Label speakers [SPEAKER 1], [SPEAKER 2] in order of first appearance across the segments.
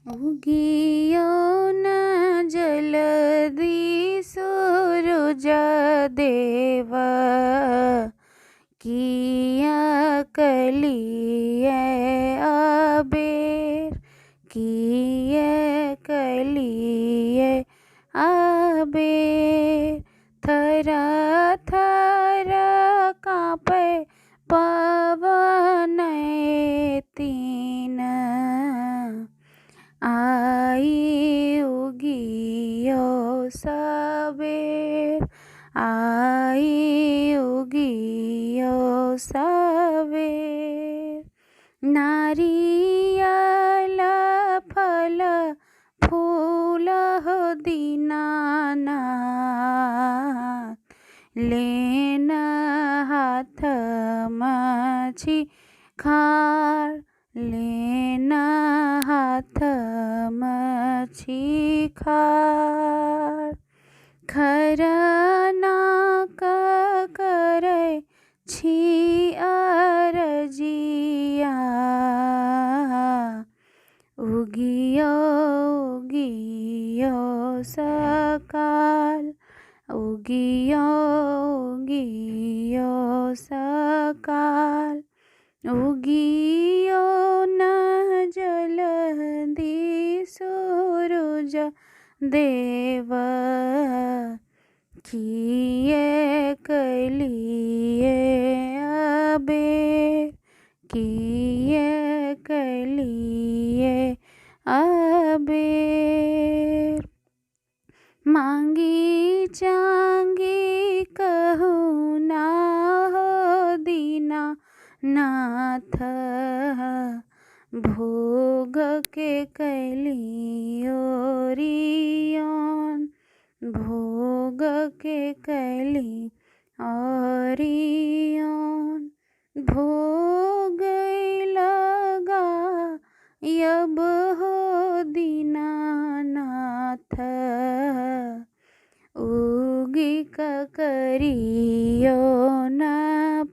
[SPEAKER 1] उगियो न जलदि सूरुज देव, किया कलिए अबेर, किए कलिए अबेर। थर थर काँपे पवन तीन, आई उगियो सबेर, आई उगियो सबेर। नारियल फल फूल हो दीनानाथ, लेन हाथ मछी खार, लेन हाथ मछी खार। खरना करे छी अरजिया, उगियो उगियो सकाल, उगियो उगियो सकाल। उगियो न जलदि सूरुज देव, किए कलिए अबेर, किए कलिए अबेर। मांगी चांगी कहूँ ना हो दीना नाथ, भोग के कैली ओरियन, भोग के कैली ओरियन। भोग लगा यब हो दीनानाथ, उगी करियो न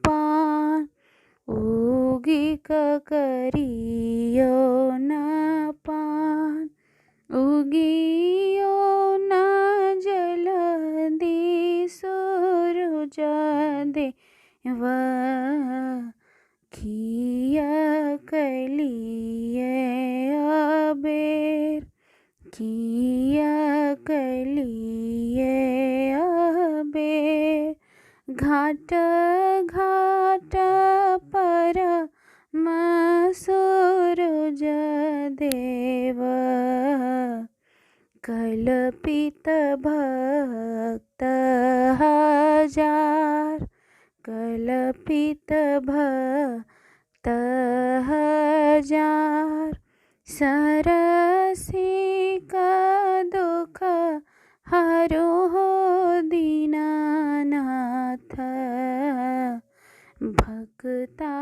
[SPEAKER 1] पान, उगी करियो न पान। उगियो न जलदि सूरुज देव, किया कलिए अबेर, किया कलिए अबेर। घाट घाट पर सूरुज देव, कल्पित भक्त हजार, कल्पित भक्त हजार। सरसिक दुख हरो हो दीनानाथ, भक्ता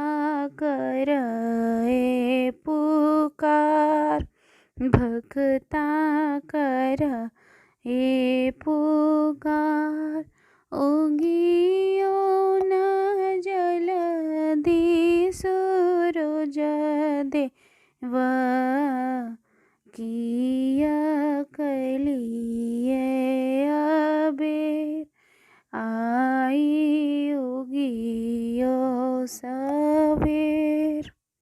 [SPEAKER 1] करे पुकार, भक्ता करे पुकार। उगियो न जलदि सूरुज देव, किया कलिए अबेर, आई उगियो सबेर।